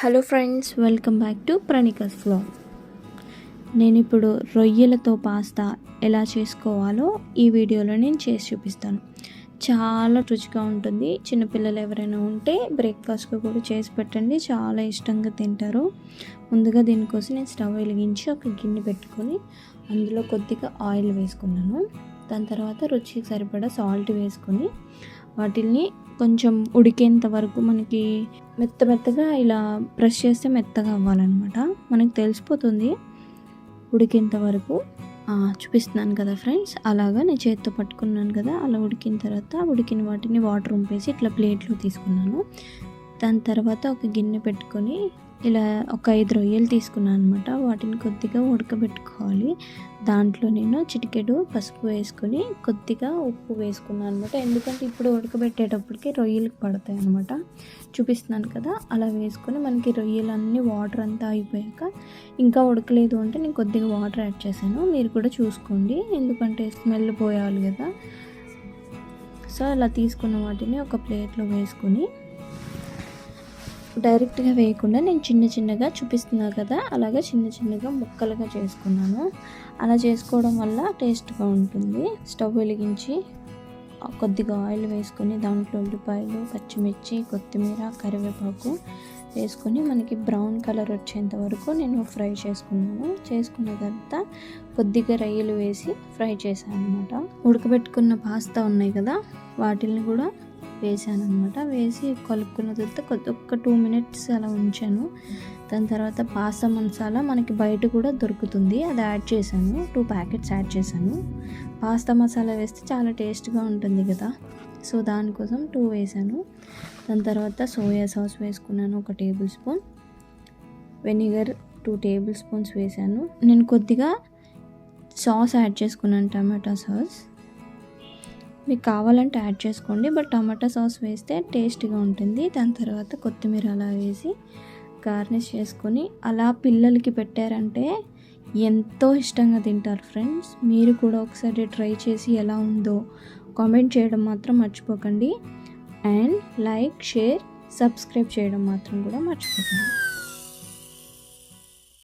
Hello friends, welcome back to Pranikas vlog. నేను ఇప్పుడు రొయ్యలతో pasta ఎలా చేసుకోవాలో ఈ వీడియోలో నేను చేసి చూపిస్తాను. చాలా రుచిగా ఉంటుంది. చిన్నపిల్లలు ఎవరైనా ఉంటే బ్రేక్ఫాస్ట్గా కూడా చేసి పెట్టండి, చాలా ఇష్టంగా తింటారు. ముందుగా దీనికోసం నేను స్టవ్ వెలిగించి ఒక గిన్నె పెట్టుకొని అందులో కొద్దిగా ఆయిల్ వేసుకున్నాను. దాని తర్వాత రుచికి సరిపడా సాల్ట్ వేసుకొని వాటిల్ని కొంచెం ఉడికేంత వరకు మనకి మెత్తగా ఇలా ప్రెస్ చేస్తే మెత్తగా అవ్వాలన్నమాట. మనకి తెలిసిపోతుంది ఉడికేంత వరకు. చూపిస్తున్నాను కదా ఫ్రెండ్స్, అలాగా నేను చేతితో పట్టుకున్నాను కదా, అలా ఉడికిన తర్వాత ఉడికిన వాటిని వాటర్ ఉంపేసి ఇట్లా ప్లేట్లో తీసుకున్నాను. దాని తర్వాత ఒక గిన్నె పెట్టుకొని ఇలా ఒక 5 రొయ్యలు తీసుకున్నాను అనమాట. వాటిని కొద్దిగా ఉడకబెట్టుకోవాలి. దాంట్లో నేను చిటికెడు పసుపు వేసుకొని కొద్దిగా ఉప్పు వేసుకున్నాను అనమాట. ఎందుకంటే ఇప్పుడు ఉడకబెట్టేటప్పటికి రొయ్యలకు పడతాయి అనమాట. చూపిస్తున్నాను కదా, అలా వేసుకొని మనకి రొయ్యలన్నీ వాటర్ అంతా అయిపోయాక ఇంకా ఉడకలేదు అంటే నేను కొద్దిగా వాటర్ యాడ్ చేశాను. మీరు కూడా చూసుకోండి, ఎందుకంటే స్మెల్ పోయాలి కదా. సో అలా తీసుకున్న వాటిని ఒక ప్లేట్లో వేసుకొని డైరెక్ట్గా వేయకుండా నేను చిన్నగా చూపిస్తున్నా కదా, అలాగా చిన్నగా ముక్కలుగా చేసుకున్నాను. అలా చేసుకోవడం వల్ల టేస్ట్గా ఉంటుంది. స్టవ్ వెలిగించి కొద్దిగా ఆయిల్ వేసుకొని దాంట్లో ఉల్లిపాయలు, పచ్చిమిర్చి, కొత్తిమీర, కరివేపాకు వేసుకొని మనకి బ్రౌన్ కలర్ వచ్చేంత వరకు నేను ఫ్రై చేసుకున్నాను. చేసుకున్న తర్వాత కొద్దిగా రొయ్యలు వేసి ఫ్రై చేశాను అనమాట. ఉడకబెట్టుకున్న పాస్తా ఉన్నాయి కదా, వాటిని కూడా వేసాను అనమాట. వేసి కలుపుకున్న తర్వాత ఒక 2 minutes అలా ఉంచాను. దాని తర్వాత పాస్తా మసాలా మనకి బయట కూడా దొరుకుతుంది, అది యాడ్ చేశాను. 2 ప్యాకెట్స్ యాడ్ చేశాను. పాస్తా మసాలా వేస్తే చాలా టేస్ట్గా ఉంటుంది కదా, సో దానికోసం 2 వేసాను. దాని తర్వాత సోయా సాస్ వేసుకున్నాను 1 table spoon, vinegar 2 table spoons వేసాను. నేను కొద్దిగా సాస్ యాడ్ చేసుకున్నాను, టమాటా సాస్. మీకు కావాలంటే యాడ్ చేసుకోండి, బట్ టమాటా సాస్ వేస్తే టేస్ట్గా ఉంటుంది. దాని తర్వాత కొత్తిమీర అలా వేసి గార్నిష్ చేసుకొని అలా పిల్లలకి పెట్టారంటే ఎంతో ఇష్టంగా తింటారు ఫ్రెండ్స్. మీరు కూడా ఒకసారి ట్రై చేసి ఎలా ఉందో కామెంట్ చేయడం మాత్రం మర్చిపోకండి. అండ్ లైక్, షేర్, సబ్స్క్రైబ్ చేయడం మాత్రం కూడా మర్చిపోకండి.